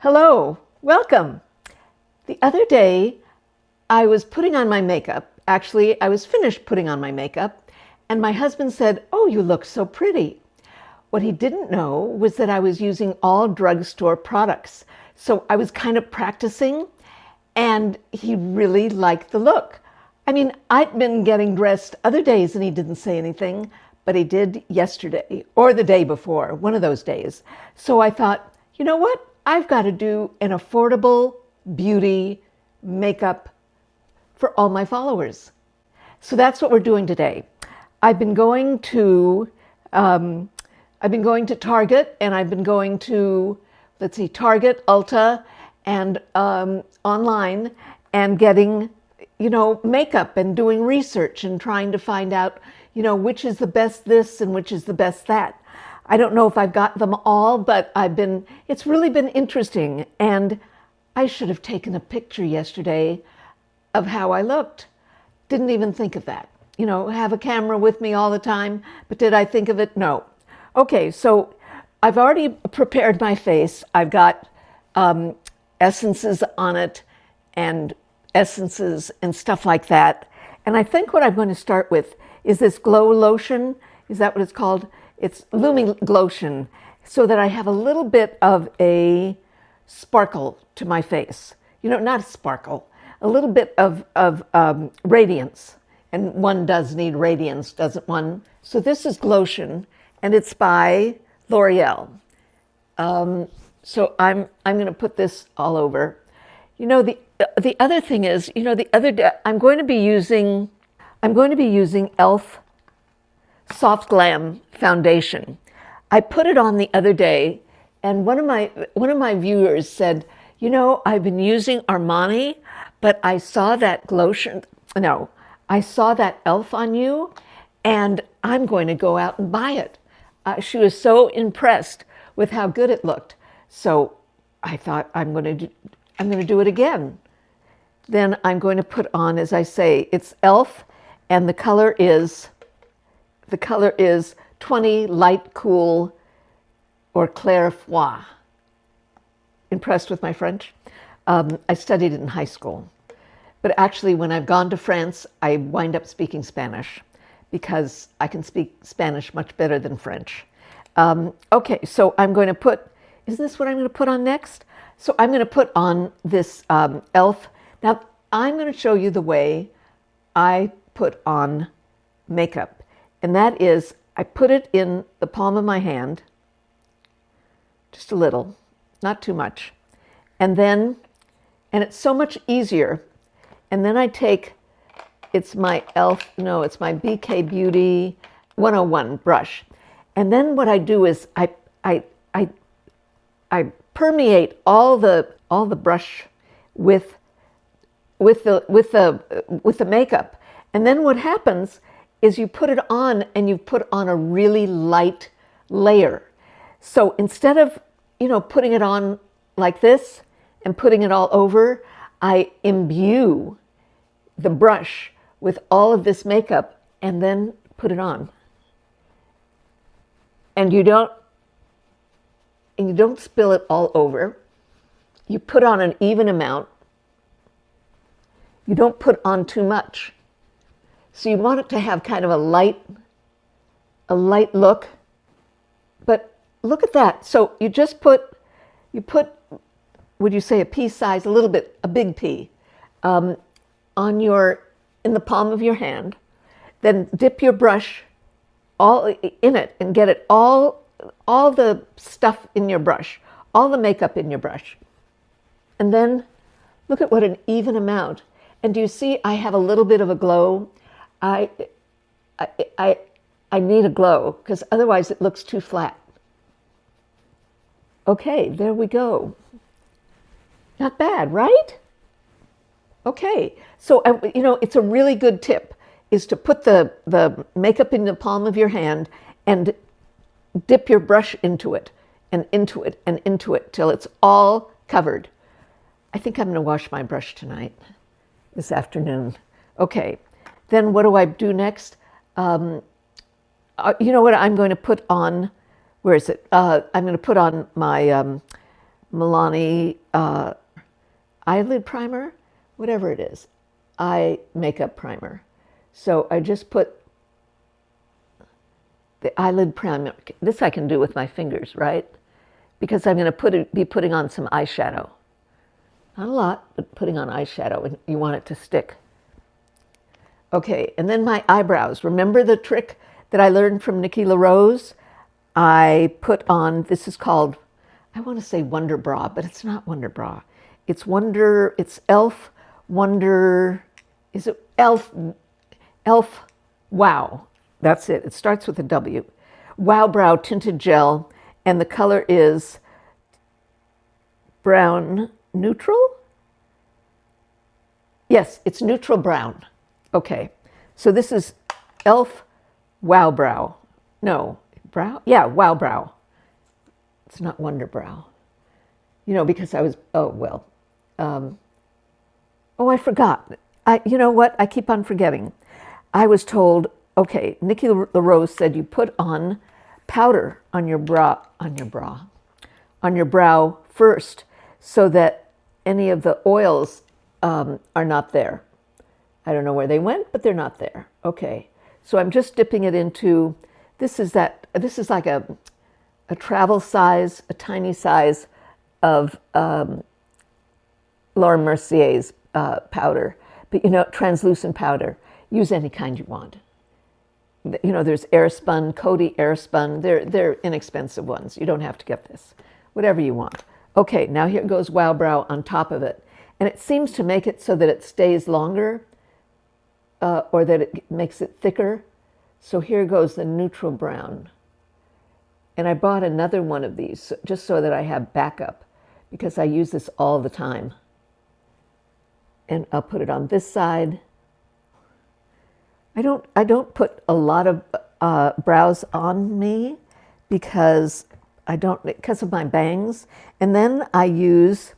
Hello, welcome. The other day, I was putting on my makeup. Actually, I was finished putting on my makeup, and my husband said, "Oh, you look so pretty." What he didn't know was that I was using all drugstore products. So I was kind of practicing, and he really liked the look. I mean, I'd been getting dressed other days and he didn't say anything, but he did yesterday or the day before, one of those days. So I thought, you know what? I've got to do an affordable beauty makeup for all my followers. So that's what we're doing today. I've been going to um, I've been going to Target, and I've been going to, let's see, Target, Ulta, and online, and getting, makeup and doing research and trying to find out, which is the best this and which is the best that. I don't know if I've got them all, but it's really been interesting. And I should have taken a picture yesterday of how I looked. Didn't even think of that. Have a camera with me all the time, but did I think of it? No. Okay, so I've already prepared my face. I've got essences on it and essences and stuff like that. And I think what I'm going to start with is this glow lotion. Is that what it's called? It's Lumi Glotion, so that I have a little bit of a sparkle to my face. Not a sparkle, a little bit of radiance. And one does need radiance, doesn't one? So this is Glotion, and it's by L'Oreal. So I'm going to put this all over. The other thing is, the other day I'm going to be using Elf Soft Glam foundation. I put it on the other day, and one of my viewers said, I've been using Armani, but I saw that Glotion. No, I saw that Elf on you, and I'm going to go out and buy it. She was so impressed with how good it looked. So I thought I'm going to do it again. Then I'm going to put on, as I say, it's Elf, and the color is 20 Light Cool or Clair Foie. Impressed with my French? I studied it in high school. But actually, when I've gone to France, I wind up speaking Spanish because I can speak Spanish much better than French. Okay, so I'm going to put, isn't this what I'm going to put on next? So I'm going to put on this Elf. Now, I'm going to show you the way I put on makeup. And that is, I put it in the palm of my hand, just a little, not too much. And it's so much easier. And then I take, it's my BK Beauty 101 brush. And then what I do is I permeate all the brush with the makeup. And then what happens is you put it on, and you put on a really light layer. So instead of, putting it on like this and putting it all over, I imbue the brush with all of this makeup and then put it on. And you don't spill it all over. You put on an even amount. You don't put on too much. So you want it to have kind of a light look. But look at that. So you just put, would you say a pea size, a little bit, a big pea, in the palm of your hand. Then dip your brush all in it and get it all the stuff in your brush, all the makeup in your brush. And then look at what an even amount. And do you see I have a little bit of a glow? I need a glow because otherwise it looks too flat. Okay, there we go. Not bad, right? Okay, so it's a really good tip is to put the makeup in the palm of your hand and dip your brush into it and into it and into it till it's all covered. I think I'm going to wash my brush tonight, this afternoon. Okay, then what do I do next? You know what I'm going to put on? Where is it? I'm going to put on my Milani eyelid primer, whatever it is, eye makeup primer. So I just put the eyelid primer. This I can do with my fingers, right? Because I'm going to be putting on some eyeshadow. Not a lot, but putting on eyeshadow, and you want it to stick. Okay, and then my eyebrows. Remember the trick that I learned from Nikki LaRose? I put on, this is called, I want to say Wonder Bra, but it's not Wonder Bra. It's Elf Wonder, is it Elf Wow. That's it. It starts with a W. Wow Brow Tinted Gel, and the color is brown neutral? Yes, it's neutral brown. Okay, so this is Elf Wow Brow. No, brow? Yeah, Wow Brow. It's not Wonder Brow. You know, because I was, I forgot. You know what? I keep on forgetting. I was told, okay, Nikki LaRose said you put on powder on your brow first so that any of the oils are not there. I don't know where they went, but they're not there. Okay, so I'm just dipping it into, this is like a travel size, a tiny size of Laura Mercier's powder, but you know, translucent powder. Use any kind you want. You know, there's Airspun, Coty Airspun. They're inexpensive ones. You don't have to get this. Whatever you want. Okay, now here goes Wow Brow on top of it. And it seems to make it so that it stays longer or that it makes it thicker. So here goes the neutral brown. And I bought another one of these just so that I have backup because I use this all the time. And I'll put it on this side. I don't put a lot of brows on me because of my bangs. And then I use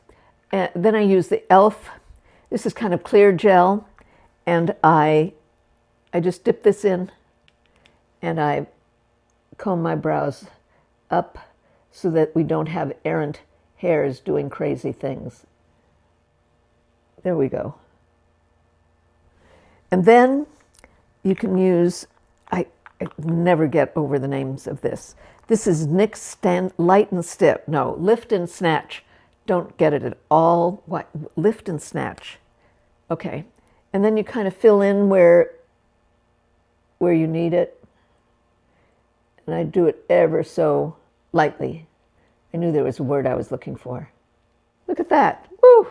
the Elf. This is kind of clear gel, and I just dip this in, and I comb my brows up so that we don't have errant hairs doing crazy things. There we go. And then you can use, I never get over the names of this. This is NYX Light and Stiff. No, Lift and Snatch. Don't get it at all. What? Lift and Snatch. Okay. And then you kind of fill in where you need it. And I do it ever so lightly. I knew there was a word I was looking for. Look at that. Woo!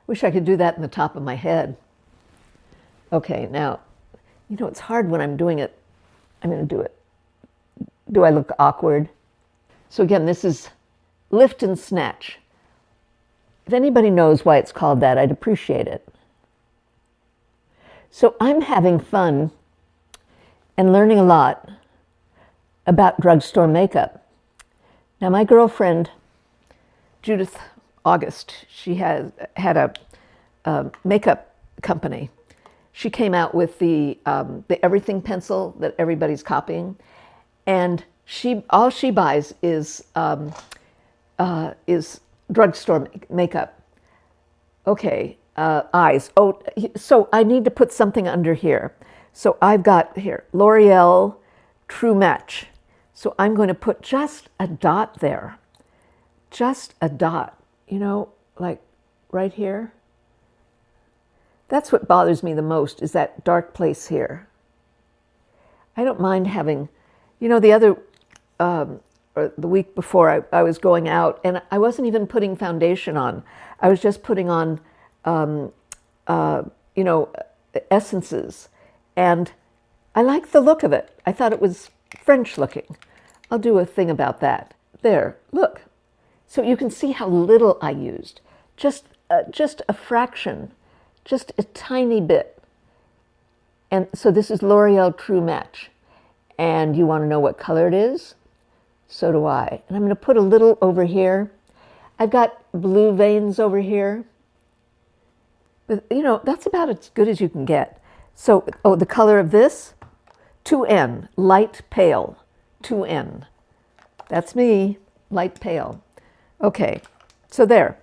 Wish I could do that in the top of my head. Okay, now, you know, it's hard when I'm doing it. I'm going to do it. Do I look awkward? So again, this is Lift and Snatch. If anybody knows why it's called that, I'd appreciate it. So I'm having fun and learning a lot about drugstore makeup. Now, my girlfriend, Judith August, she had a makeup company. She came out with the everything pencil that everybody's copying, and all she buys is drugstore makeup. Okay, eyes. Oh, so I need to put something under here. So I've got here L'Oreal True Match. So I'm going to put just a dot there, just a dot. You know, like right here. That's what bothers me the most, is that dark place here. I don't mind having, you know, or the week before I was going out and I wasn't even putting foundation on. I was just putting on, you know, essences. And I liked the look of it. I thought it was French looking. I'll do a thing about that. There, look. So you can see how little I used. Just a fraction. Just a tiny bit. And so this is L'Oreal True Match. And you want to know what color it is? So do I. And I'm going to put a little over here. I've got blue veins over here. But, you know, that's about as good as you can get. So, oh, the color of this? 2N, light pale. 2N. That's me, light pale. Okay, So there.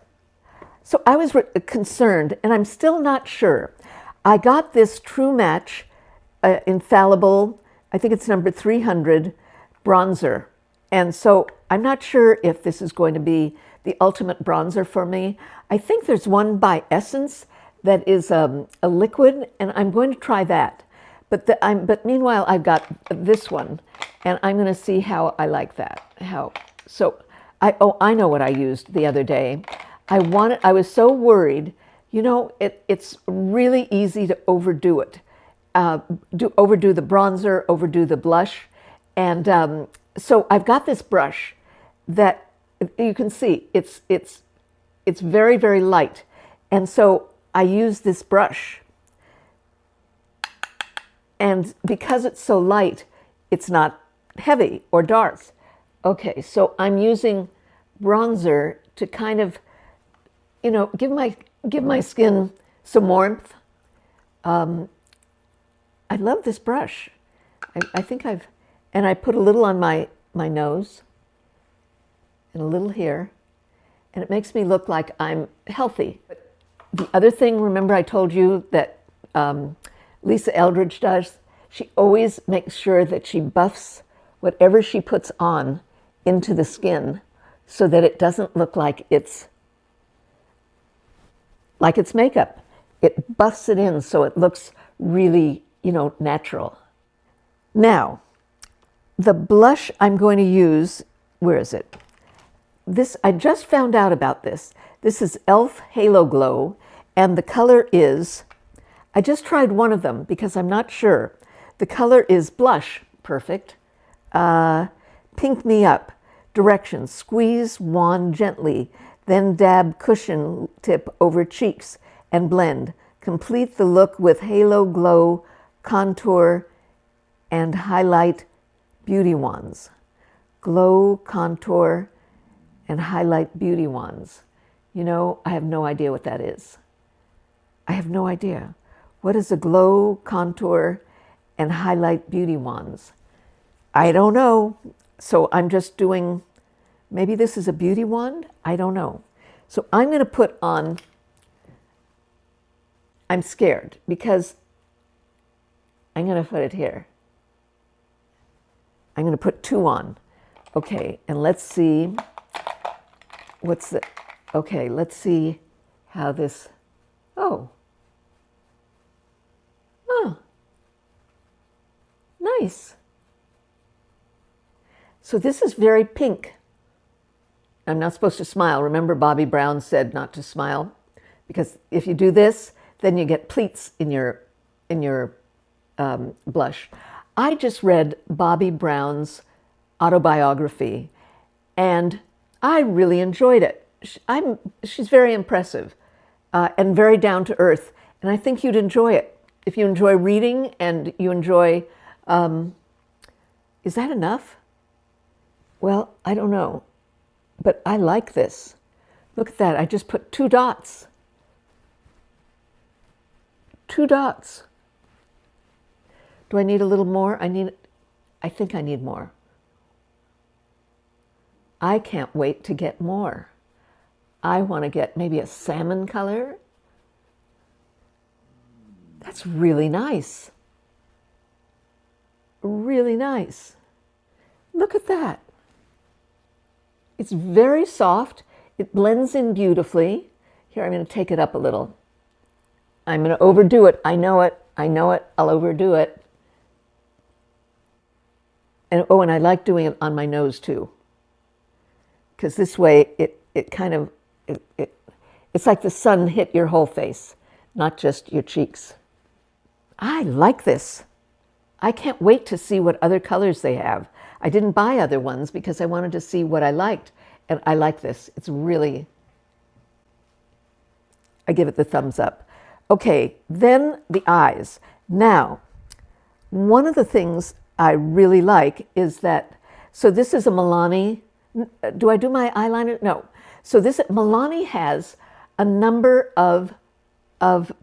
So I was concerned, and I'm still not sure. I got this True Match Infallible, I think it's number 300, bronzer. And so I'm not sure if this is going to be the ultimate bronzer for me. I think there's one by Essence that is a liquid, and I'm going to try that. But meanwhile, I've got this one, and I'm going to see how I like that. I know what I used the other day. I was so worried. You know, it's really easy to overdo it. Overdo the bronzer, overdo the blush. And so I've got this brush that you can see it's very, very light. And so I use this brush. And because it's so light, it's not heavy or dark. Okay, so I'm using bronzer to kind of, you know, give my skin some warmth. I love this brush. I think and I put a little on my nose and a little here, and it makes me look like I'm healthy. The other thing, remember I told you that Lisa Eldridge does? She always makes sure that she buffs whatever she puts on into the skin so that it doesn't look like it's makeup. It buffs it in so it looks really, you know, natural. Now, the blush I'm going to use, where is it? I just found out about this. This is e.l.f. Halo Glow, and the color is, I just tried one of them because I'm not sure. The color is Blush, perfect. Pink Me Up. Directions: squeeze wand gently, then dab cushion tip over cheeks and blend. Complete the look with Halo Glow contour and highlight beauty wands. Glow, contour, and highlight beauty wands. You know, I have no idea what that is. I have no idea. What is a glow, contour, and highlight beauty wands? I don't know. So I'm just doing, maybe this is a beauty wand? I don't know. So I'm going to put on, I'm scared because I'm going to put it here. I'm going to put two on. Okay, and let's see let's see how this, oh, nice. So this is very pink. I'm not supposed to smile. Remember, Bobbi Brown said not to smile, because if you do this, then you get pleats in your blush. I just read Bobbi Brown's autobiography, and I really enjoyed it. She's very impressive and very down to earth, and I think you'd enjoy it. If you enjoy reading and you enjoy, is that enough? Well, I don't know, but I like this. Look at that, I just put 2 dots. 2 dots. Do I need a little more? I think I need more. I can't wait to get more. I want to get maybe a salmon color. That's really nice. Really nice. Look at that. It's very soft. It blends in beautifully. Here, I'm going to take it up a little. I'm going to overdo it. I know it. I know it. I'll overdo it. And oh, and I like doing it on my nose too, because this way it kind of, it's like the sun hit your whole face, not just your cheeks. I like this. I can't wait to see what other colors they have. I didn't buy other ones because I wanted to see what I liked, and I like this. It's really, I give it the thumbs up. Okay, then the eyes. Now, one of the things I really like is that, so this is a Milani. Do I do my eyeliner? No. So Milani has a number of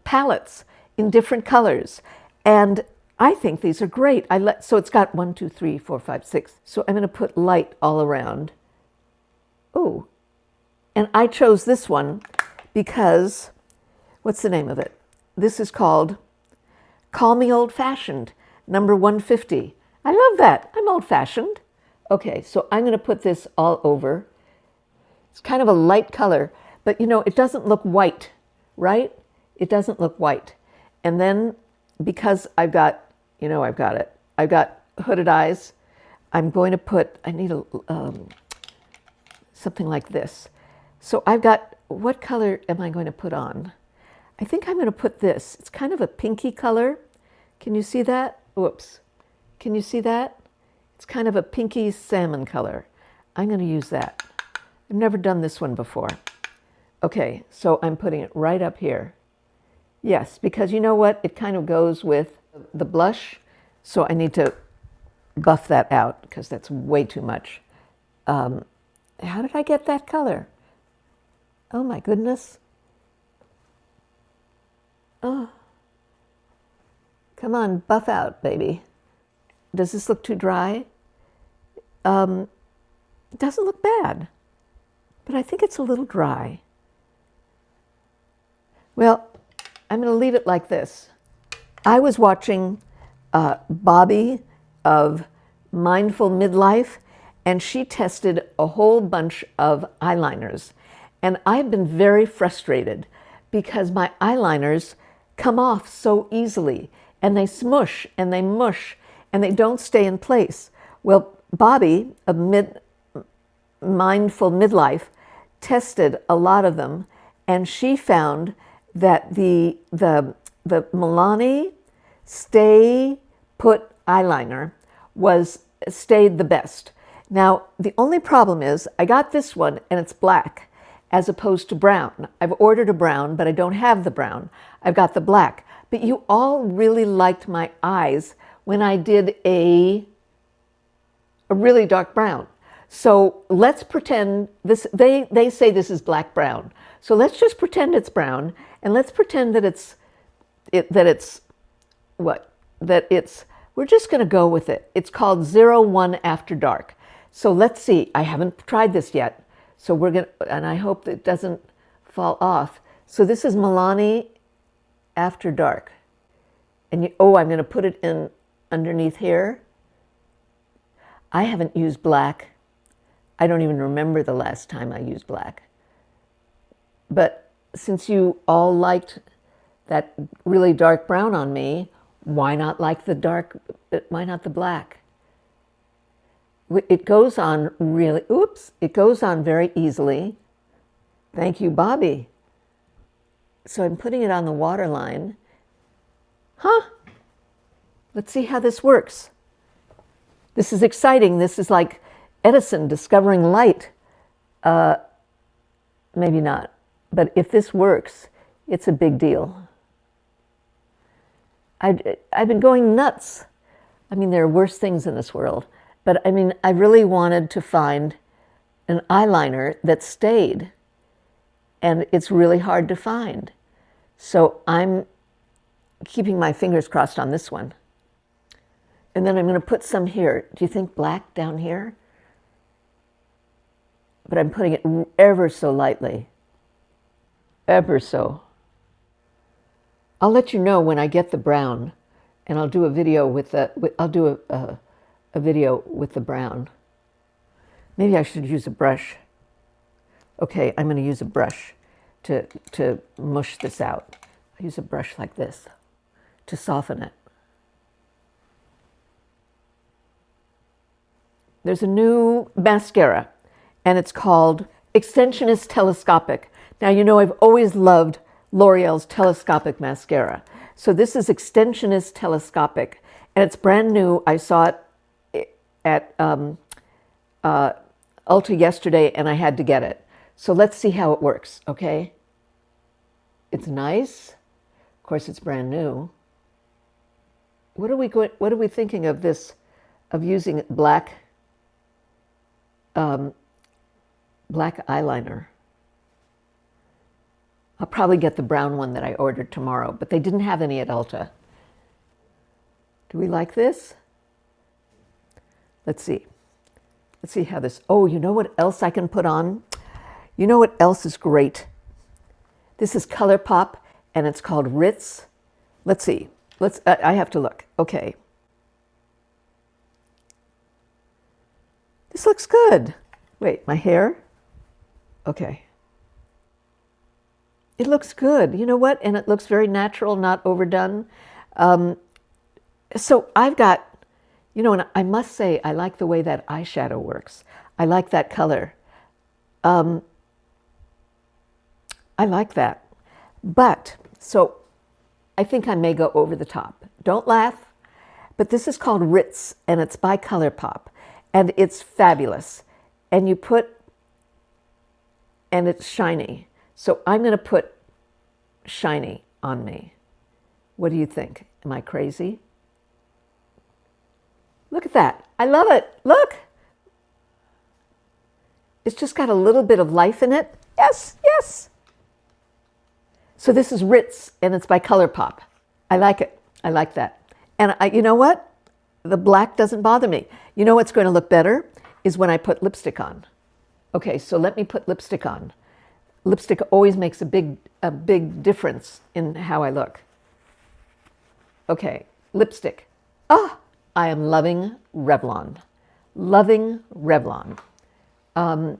palettes in different colors, and I think these are great. So it's got 1, 2, 3, 4, 5, 6. So I'm going to put light all around. Oh, And I chose this one because, what's the name of it? This is called Call Me Old Fashioned, number 150. I love that. I'm old fashioned. Okay, so I'm going to put this all over. It's kind of a light color, but you know, it doesn't look white, right? It doesn't look white. And then because I've got, you know, I've got hooded eyes, I'm going to put, I need a something like this. So I've got, what color am I going to put on? I think I'm going to put this. It's kind of a pinky color. Can you see that? Whoops. Can you see that? It's kind of a pinky salmon color. I'm going to use that. I've never done this one before. Okay, so I'm putting it right up here. Yes, because you know what? It kind of goes with the blush, so I need to buff that out because that's way too much. How did I get that color? Oh my goodness. Oh. Come on, buff out, baby. Does this look too dry? It doesn't look bad, but I think it's a little dry. Well, I'm going to leave it like this. I was watching Bobby of Mindful Midlife, and she tested a whole bunch of eyeliners. And I've been very frustrated because my eyeliners come off so easily, and they smush and they mush and they don't stay in place. Well, Bobby of Mindful Midlife tested a lot of them, and she found that the Milani Stay Put eyeliner stayed the best. Now, the only problem is I got this one and it's black as opposed to brown. I've ordered a brown, but I don't have the brown. I've got the black. But you all really liked my eyes when I did a really dark brown. So let's pretend this, they say this is black brown. So let's just pretend it's brown, and let's pretend that we're just going to go with it. It's called 01 After Dark. So let's see. I haven't tried this yet. So we're going to, and I hope that it doesn't fall off. So this is Milani After Dark. And I'm going to put it in underneath here. I haven't used black. I don't even remember the last time I used black. But since you all liked that really dark brown on me, why not like the dark, why not the black? It goes on really, it goes on very easily. Thank you, Bobby. So I'm putting it on the waterline. Let's see how this works. This is exciting. This is like Edison discovering light. Maybe not. But if this works, it's a big deal. I've been going nuts. I mean, there are worse things in this world. But I mean, I really wanted to find an eyeliner that stayed. And it's really hard to find. So I'm keeping my fingers crossed on this one. And then I'm going to put some here. Do you think black down here? But I'm putting it ever so lightly. Ever so. I'll let you know when I get the brown, and I'll do a video with the. I'll do a video with the brown. Maybe I should use a brush. Okay, I'm going to use a brush to mush this out. I use a brush like this to soften it. There's a new mascara, and it's called Extensionist Telescopic. Now, you know I've always loved L'Oreal's telescopic mascara. So this is Extensionist Telescopic, and it's brand new. I saw it at Ulta yesterday, and I had to get it. So let's see how it works, okay? It's nice. Of course, it's brand new. What are we thinking of this, of using black eyeliner? I'll probably get the brown one that I ordered tomorrow, but they didn't have any at Ulta. Do we like this? Let's see. Let's see how this, oh, you know what else I can put on? You know what else is great? This is ColourPop, and it's called Ritz. Let's see. I have to look. Okay. This looks good. Wait, my hair? Okay. It looks good. You know what? And it looks very natural, not overdone. So I've got, you know, and I must say, I like the way that eyeshadow works. I like that color. I like that. But, so I think I may go over the top. Don't laugh. But this is called Ritz, and it's by ColourPop. And it's fabulous. And you put, and it's shiny. So I'm going to put shiny on me. What do you think? Am I crazy? Look at that. I love it. Look. It's just got a little bit of life in it. Yes, yes. So this is Ritz, and it's by ColourPop. I like it. I like that. And you know what? The black doesn't bother me. You know what's going to look better is when I put lipstick on. Okay, so let me put lipstick on. Lipstick always makes a big difference in how I look. Okay, lipstick. Ah, I am loving Revlon. Loving Revlon. I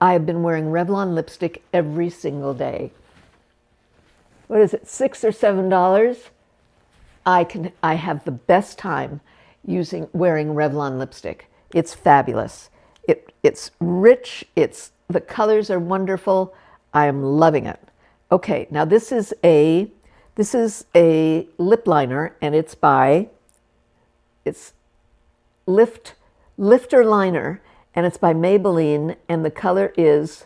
have been wearing Revlon lipstick every single day. What is it, $6 or $7? I have the best time wearing Revlon lipstick. It's fabulous. It's rich. The colors are wonderful. I am loving it. Okay, now this is a lip liner, and it's Lifter Liner, and it's by Maybelline, and the color is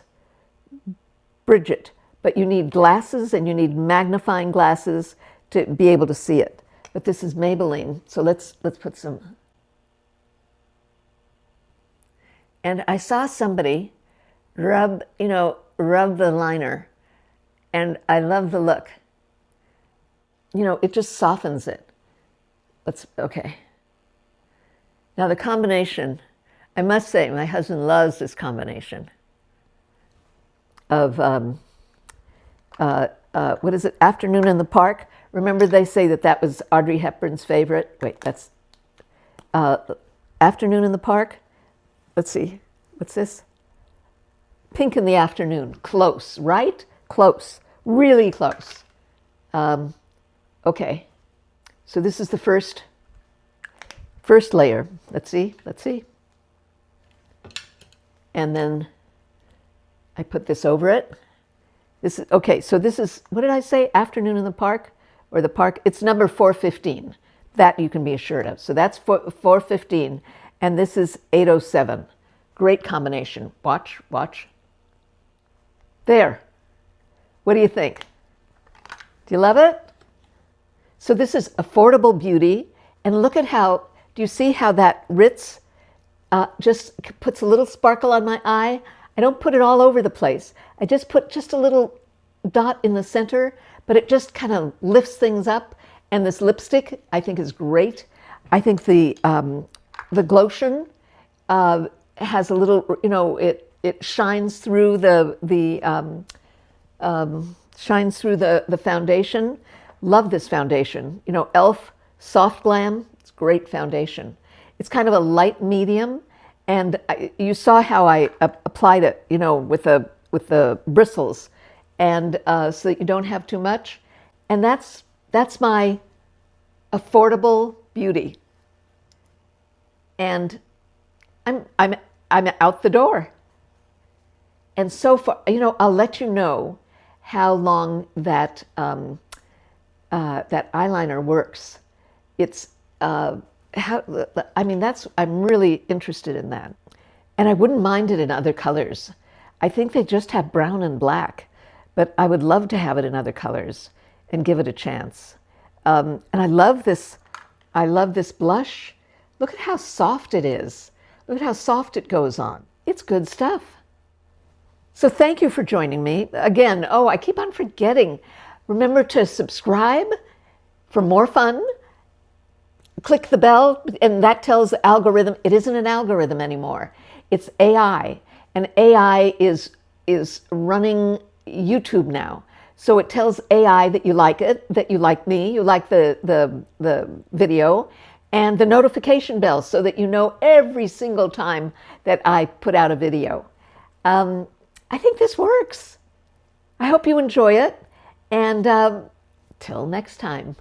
Bridget. But you need glasses, and you need magnifying glasses to be able to see it. But this is Maybelline, so let's put some. And I saw somebody rub the liner, and I love the look. You know, it just softens it. Okay. Now the combination, I must say, my husband loves this combination of, what is it, Afternoon in the Park? Remember they say that was Audrey Hepburn's favorite? Wait, that's Afternoon in the Park? Let's see, what's this? Pink in the Afternoon. Close, right? Close, really close. Okay, so this is the first layer. Let's see. And then I put this over it. This is, okay, so this is, what did I say? Afternoon in the Park, or the park? It's number 415. That you can be assured of. So that's 415, and this is 807. Great combination. Watch. There. What do you think? Do you love it? So this is affordable beauty, and look at how, do you see how that Ritz just puts a little sparkle on my eye? I don't put it all over the place. I just put just a little dot in the center, but it just kind of lifts things up. And this lipstick, I think, is great. I think the Glotion has a little, you know, it shines through the foundation. Love this foundation. You know, e.l.f. Soft Glam. It's great foundation. It's kind of a light medium, and you saw how I applied it, you know, with the bristles, and so that you don't have too much. And that's my affordable beauty. And I'm out the door. And so far, you know, I'll let you know how long that that eyeliner works. It's I'm really interested in that. And I wouldn't mind it in other colors. I think they just have brown and black, but I would love to have it in other colors and give it a chance. And I love this blush. Look at how soft it is. Look at how soft it goes on. It's good stuff. So thank you for joining me. Again, I keep on forgetting. Remember to subscribe for more fun. Click the bell, and that tells the algorithm. It isn't an algorithm anymore. It's AI. And AI is is running YouTube now. So it tells AI that you like it, that you like me, you like the video, and the notification bell so that you know every single time that I put out a video. I think this works. I hope you enjoy it, and till next time.